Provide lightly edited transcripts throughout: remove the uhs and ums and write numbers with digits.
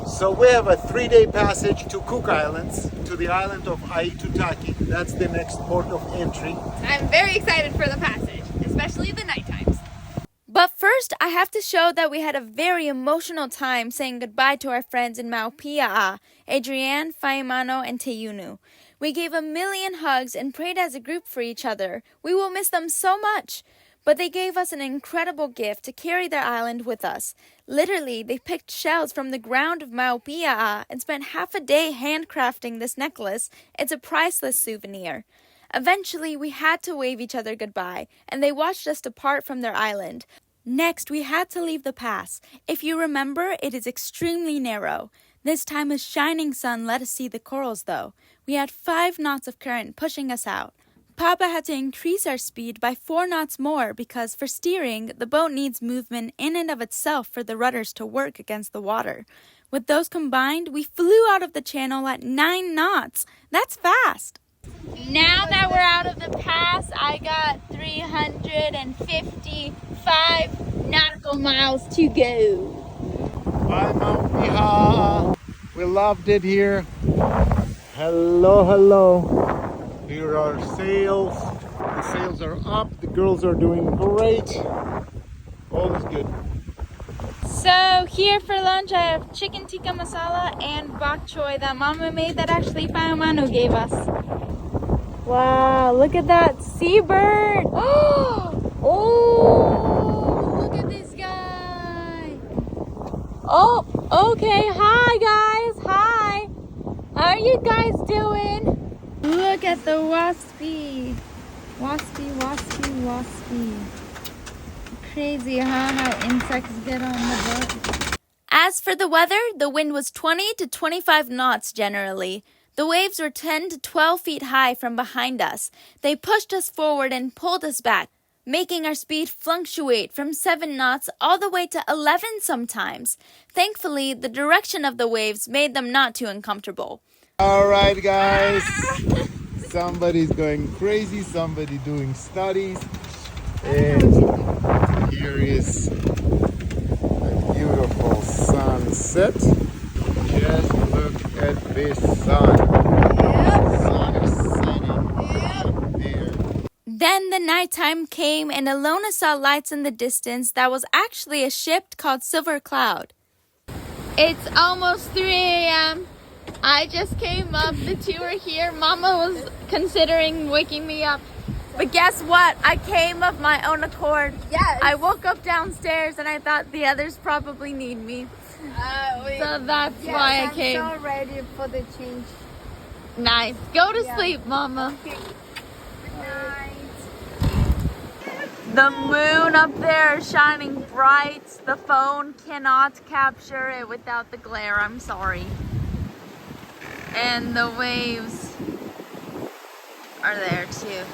So we have a 3-day passage to Cook Islands, to the island of Aitutaki. That's the next port of entry. I'm very excited for the passage, especially the night times. But first, I have to show that we had a very emotional time saying goodbye to our friends in Maupia'a, Adrienne, Faimano, and Teunu. We gave 1,000,000 hugs and prayed as a group for each other. We will miss them so much. But they gave us an incredible gift to carry their island with us. Literally, they picked shells from the ground of Maupia'a and spent half a day handcrafting this necklace. It's a priceless souvenir. Eventually, we had to wave each other goodbye, and they watched us depart from their island. Next, we had to leave the pass. If you remember, it is extremely narrow. This time a shining sun let us see the corals, though. We had 5 knots of current pushing us out. Papa had to increase our speed by 4 knots more because for steering, the boat needs movement in and of itself for the rudders to work against the water. With those combined, we flew out of the channel at 9 knots. That's fast. Now that we're out of the pass, I got 355 nautical miles to go. Bye, Mount Piha. We loved it here. Hello, hello. Here are sails. The sails are up. The girls are doing great. All is good. So here for lunch, I have chicken tikka masala and bok choy that Mama made that actually Faimano gave us. Wow, look at that seabird. Oh, look at this guy. Oh, okay. Hi, guys. Hi. How are you guys doing? Look at the waspy. Waspy. Crazy, huh? How insects get on the boat. As for the weather, the wind was 20 to 25 knots generally. The waves were 10 to 12 feet high from behind us. They pushed us forward and pulled us back, making our speed fluctuate from 7 knots all the way to 11 sometimes. Thankfully, the direction of the waves made them not too uncomfortable. All right, guys. Somebody's going crazy, somebody doing studies. And here is a beautiful sunset. Just look at this sun. The sun is setting right there. Then the nighttime came and Alona saw lights in the distance that was actually a ship called Silver Cloud. It's almost 3 a.m. I just came up, the 2 are here. Mama was considering waking me up. But guess what? I came of my own accord. Yes. I woke up downstairs and I thought the others probably need me. So that's why I came. I'm so ready for the change. Nice. Go to sleep, Mama. Good night. The moon up there is shining bright. The phone cannot capture it without the glare. I'm sorry. And the waves are there too.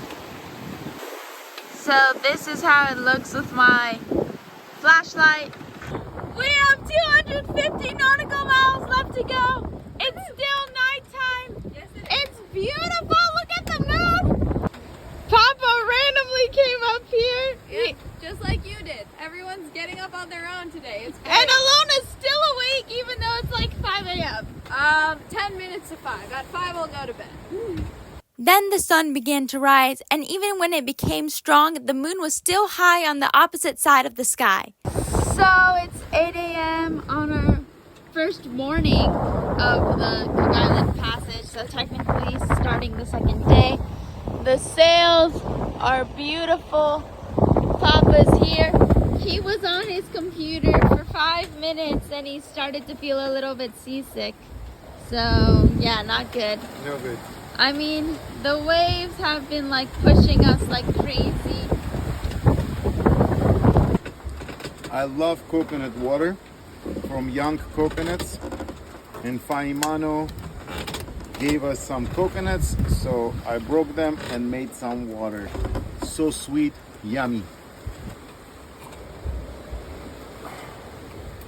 So this is how it looks with my flashlight. We have 250 nautical miles left to go. It's still nighttime. Yes, It's beautiful. Look at the moon. Papa randomly came up here. Yeah, just like you did. Everyone's getting up on their own today. It's great. And Alona's still awake even though it's like 5 a.m. 10 minutes to 5. At 5, I'll go to bed. Then the sun began to rise, and even when it became strong, the moon was still high on the opposite side of the sky. So it's 8 a.m. on our first morning of the Cook Island Passage, so technically starting the second day. The sails are beautiful. Papa's here. He was on his computer for 5 minutes and he started to feel a little bit seasick. So yeah, not good. No good. I mean, the waves have been like pushing us like crazy. I love coconut water from young coconuts, and Faimano gave us some coconuts, so I broke them and made some water. So sweet, yummy.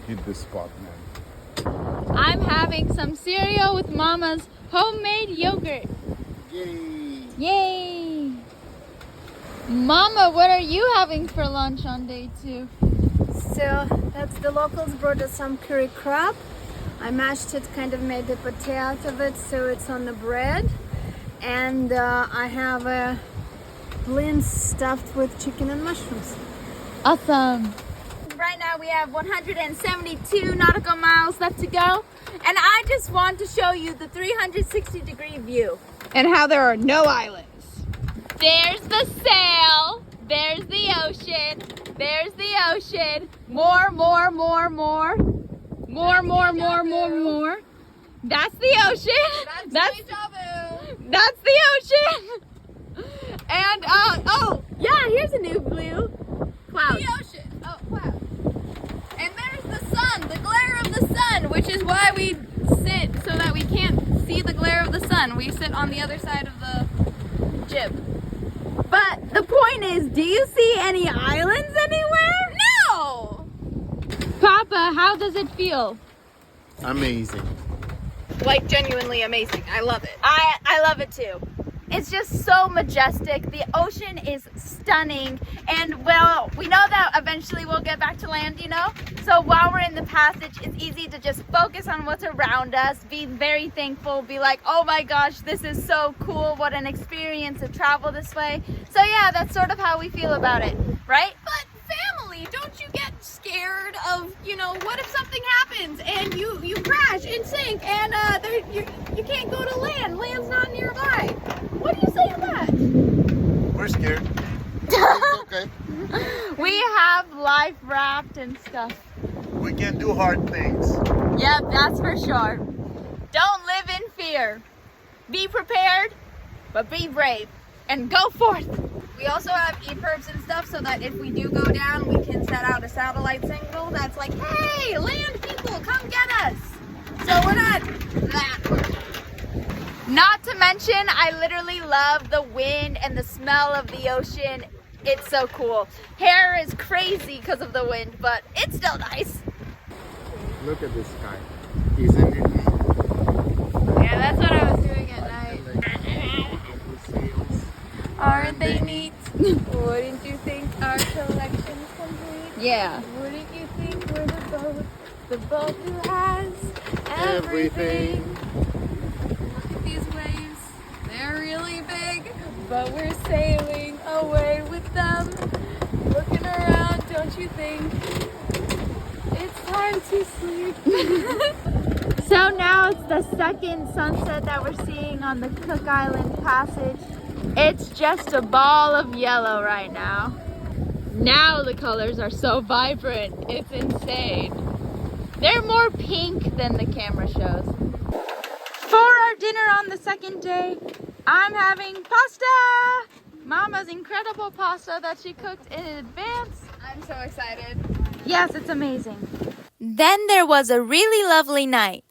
Hit the spot, man. I'm having some cereal with Mama's homemade yogurt. Yay! Yay! Mama, what are you having for lunch on day 2? So that's the locals brought us some curry crab I mashed it, kind of made a pate out of it, so it's on the bread. And I have a blend stuffed with chicken and mushrooms. Awesome. Right now we have 172 nautical miles left to go. And I just want to show you the 360-degree view. And how there are no islands. There's the sail. There's the ocean. There's the ocean. More. More. That's the ocean. That's the ocean. And oh yeah, here's a new blue cloud. The ocean. Oh, wow. And there's the sun, the glare of the sun, which is why we sit so that we can't see the glare of the sun. We sit on the other side of the jib. But the point is, do you see any islands anywhere? No! Papa, how does it feel? Amazing. Like genuinely amazing. I love it. I love it too. It's just so majestic. The ocean is stunning. And well, we know that eventually we'll get back to land, you know? So while we're in the passage, it's easy to just focus on what's around us, be very thankful, be like, oh my gosh, this is so cool. What an experience to travel this way. So yeah, that's sort of how we feel about it, right? But family, don't you get scared of, you know, what if something happens and you crash and sink and you can't go to land? Land's not nearby. What do you say to that? We're scared. It's okay. We have life raft and stuff. We can do hard things. Yep, that's for sure. Don't live in fear. Be prepared, but be brave. And go forth. We also have EPIRBs and stuff so that if we do go down, we can set out a satellite signal that's like, hey, land people, come get us. So we're not that worried. Not to mention, I literally love the wind and the smell of the ocean. It's so cool. Hair is crazy because of the wind, but it's still nice. Look at this guy. Isn't it neat? Yeah, that's what I was doing at night. Aren't they neat? Wouldn't you think our collection's complete? Yeah. Wouldn't you think we're the boat who has everything? Look at these waves. They're really big, but we're sailing away with them. Looking around, don't you think it's time to sleep? So now it's the second sunset that we're seeing on the Cook Island Passage. It's just a ball of yellow right now. Now the colors are so vibrant, it's insane. They're more pink than the camera shows. For our dinner on the second day, I'm having pasta! Mama's incredible pasta that she cooked in advance. I'm so excited. Yes, it's amazing. Then there was a really lovely night.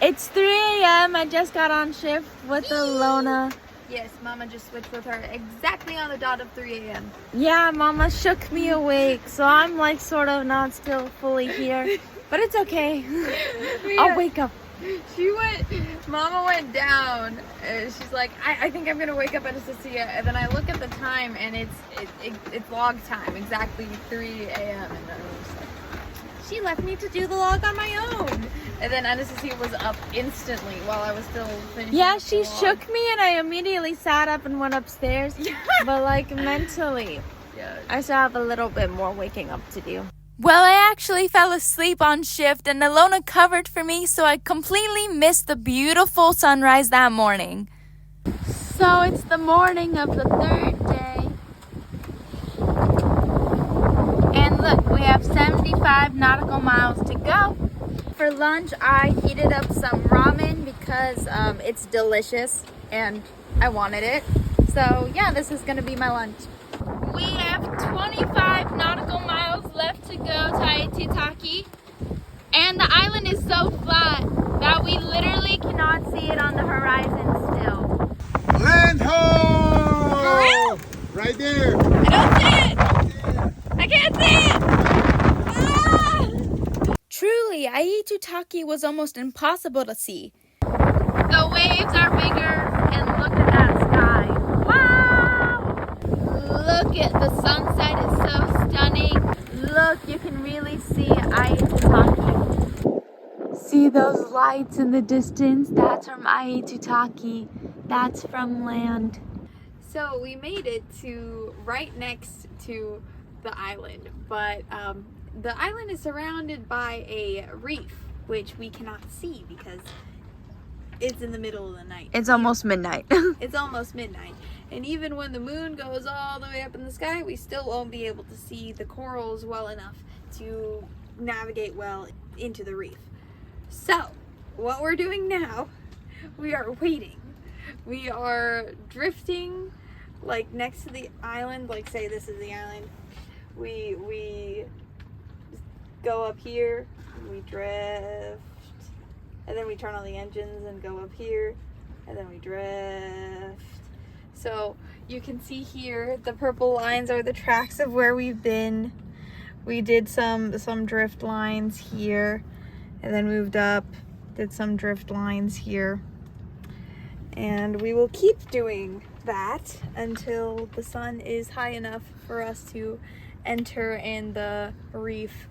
It's 3 a.m. I just got on shift with Alona. Yes, Mama just switched with her exactly on the dot of 3 a.m. Yeah, Mama shook me awake, so I'm like sort of not still fully here. But it's okay. I'll wake up. Mama went down. She's like, I think I'm gonna wake up at Anastasia. And then I look at the time, and it's log time, exactly 3 a.m. And then I was like, she left me to do the log on my own. And then Anastasia was up instantly while I was still finishing. Yeah, the she log. shook me, and I immediately sat up and went upstairs. But like mentally, Yeah. I still have a little bit more waking up to do. Well, I actually fell asleep on shift, and Alona covered for me, so I completely missed the beautiful sunrise that morning. So it's the morning of the third day. And look, we have 75 nautical miles to go. For lunch, I heated up some ramen because it's delicious and I wanted it. So yeah, this is gonna be my lunch. We have 25 nautical miles left to go to Aitutaki. And the island is so flat that we literally cannot see it on the horizon still. Land ho! For real? Right there. I don't see it! I can't see it! Ah! Truly, Aitutaki was almost impossible to see. The waves are bigger, and look at that sky. Wow! Look at the sunset is so stunning. Look, you can really see Aitutaki. see those lights in the distance? That's from Aitutaki. That's from land. So we made it to right next to the island, but the island is surrounded by a reef, which we cannot see because it's in the middle of the night. It's almost midnight. It's almost midnight. And even when the moon goes all the way up in the sky, we still won't be able to see the corals well enough to navigate well into the reef. So, what we're doing now, we are waiting. We are drifting like next to the island, like say this is the island. We go up here, we drift, and then we turn on the engines and go up here, and then we drift. So you can see here the purple lines are the tracks of where we've been. We did some drift lines here and then moved up, did some drift lines here. And we will keep doing that until the sun is high enough for us to enter in the reef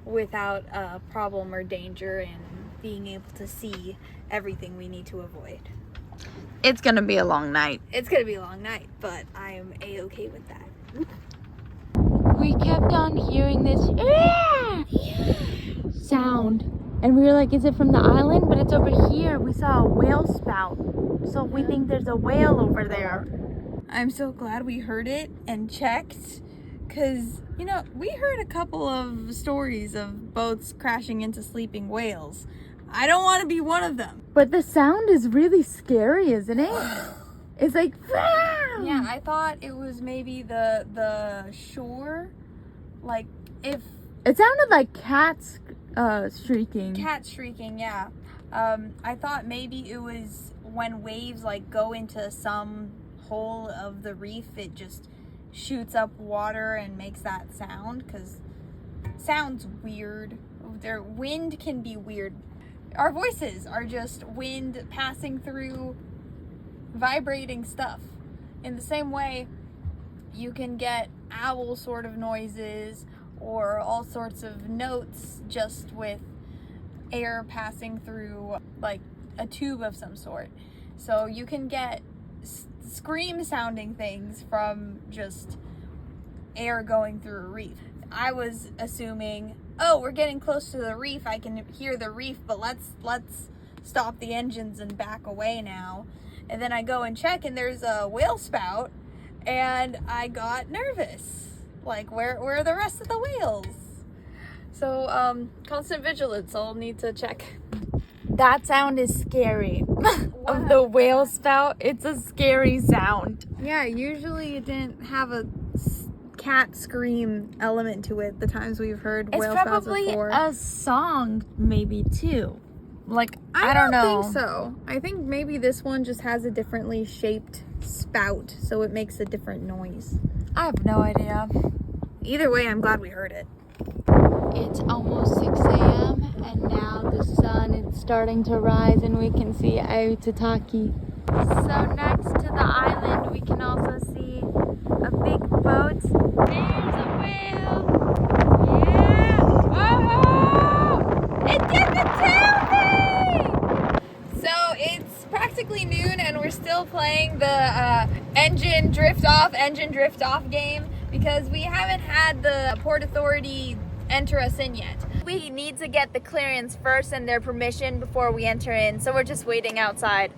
without a problem or danger and being able to see everything we need to avoid. It's gonna be a long night. It's gonna be a long night, but I am a-okay with that. We kept on hearing this sound, and we were like, is it from the island? But it's over here. We saw a whale spout, so we think there's a whale over there. I'm so glad we heard it and checked, because, you know, we heard a couple of stories of boats crashing into sleeping whales. I don't want to be one of them. But the sound is really scary, isn't it? It's like, Yeah, I thought it was maybe the shore, like if it sounded like cats shrieking. cat shrieking, yeah. I thought maybe it was when waves like go into some hole of the reef, it just shoots up water and makes that sound, because sounds weird. Their wind can be weird. Our voices are just wind passing through vibrating stuff. In the same way, you can get owl sort of noises or all sorts of notes just with air passing through like a tube of some sort. So you can get scream sounding things from just air going through a reef. I was assuming, oh, we're getting close to the reef, I can hear the reef, but let's stop the engines and back away now. And then I go and check and there's a whale spout, and I got nervous. Like, where are the rest of the whales? So constant vigilance, I'll need to check. That sound is scary. Of the whale spout, it's a scary sound. Yeah, usually it didn't have a cat scream element to it the times we've heard whale spouts before. It's probably a song, maybe, too. Like, I don't know. think so. I think maybe this one just has a differently shaped spout, so it makes a different noise. I have no idea. Either way, I'm glad we heard it. It's almost 6 a.m. and now the sun is starting to rise and we can see Aitutaki. So next to the island we can also see a big boat. There's a whale! Yeah! Whoa! It did the tail thing! So it's practically noon and we're still playing the engine drift off game because we haven't had the Port Authority enter us in yet. We need to get the clearance first and their permission before we enter in, so we're just waiting outside.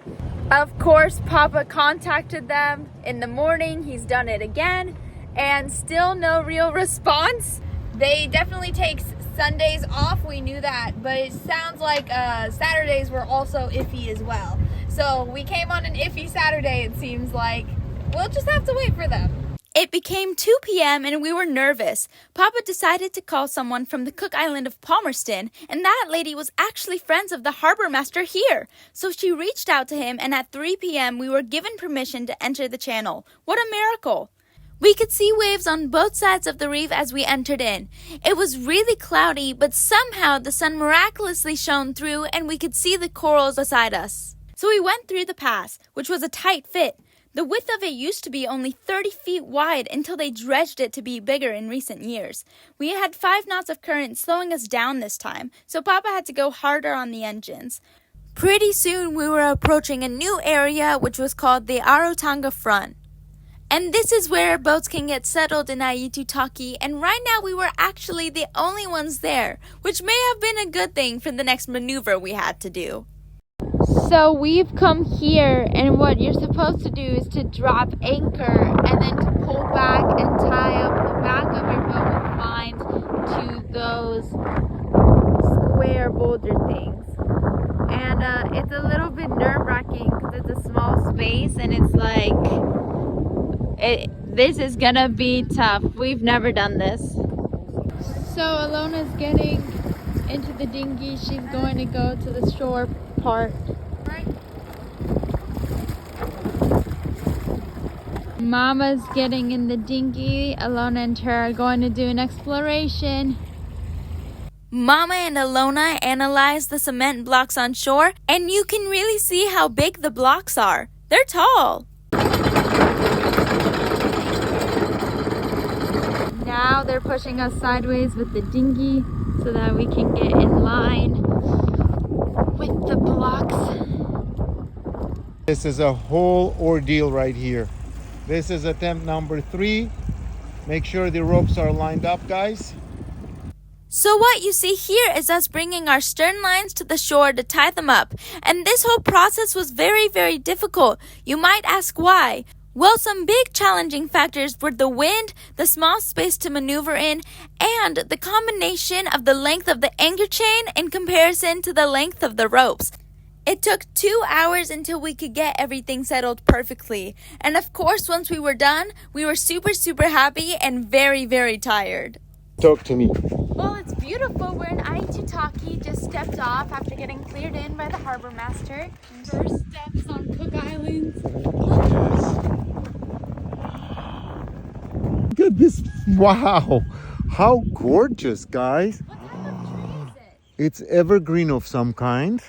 Of course, Papa contacted them in the morning. He's done it again, and still no real response. They definitely take Sundays off, we knew that, but it sounds like Saturdays were also iffy as well. So we came on an iffy Saturday, it seems like. We'll just have to wait for them. It became 2 p.m. and we were nervous. Papa decided to call someone from the Cook Island of Palmerston, and that lady was actually friends of the harbor master here. So she reached out to him, and at 3 p.m. we were given permission to enter the channel. What a miracle! We could see waves on both sides of the reef as we entered in. It was really cloudy, but somehow the sun miraculously shone through and we could see the corals beside us. So we went through the pass, which was a tight fit. The width of it used to be only 30 feet wide until they dredged it to be bigger in recent years. We had 5 knots of current slowing us down this time, so Papa had to go harder on the engines. Pretty soon we were approaching a new area which was called the Arotanga Front. And this is where boats can get settled in Aitutaki, and right now we were actually the only ones there, which may have been a good thing for the next maneuver we had to do. So we've come here, and what you're supposed to do is to drop anchor and then to pull back and tie up the back of your boat with vines to those square boulder things. And it's a little bit nerve-wracking because it's a small space, and it's like, this is gonna be tough. We've never done this. So Alona's getting into the dinghy. She's going to go to the shore part. Mama's getting in the dinghy. Alona and her are going to do an exploration. Mama and Alona analyzed the cement blocks on shore, and you can really see how big the blocks are. They're tall. Now they're pushing us sideways with the dinghy so that we can get in line with the blocks. This is a whole ordeal right here. This is attempt number 3. Make sure the ropes are lined up, guys. So what you see here is us bringing our stern lines to the shore to tie them up. And this whole process was very, very difficult. You might ask why. Well, some big challenging factors were the wind, the small space to maneuver in, and the combination of the length of the anchor chain in comparison to the length of the ropes. It took 2 hours until we could get everything settled perfectly. And of course, once we were done, we were super, super happy and very, very tired. Talk to me. Well, it's beautiful. We're in Aitutaki, just stepped off after getting cleared in by the harbor master. First steps on Cook Islands. Look at this. Wow. How gorgeous, guys. What type of tree is it? It's evergreen of some kind,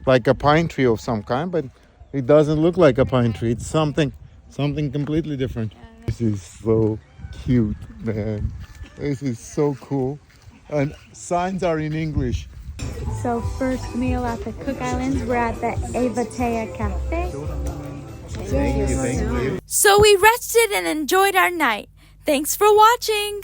like a pine tree of some kind, but it doesn't look like a pine tree. It's something completely different. This is so cute, man. This is so cool. And signs are in English. So first meal at the Cook Islands, we're at the Aitutaki Cafe. Thank you. So we rested and enjoyed our night. Thanks for watching.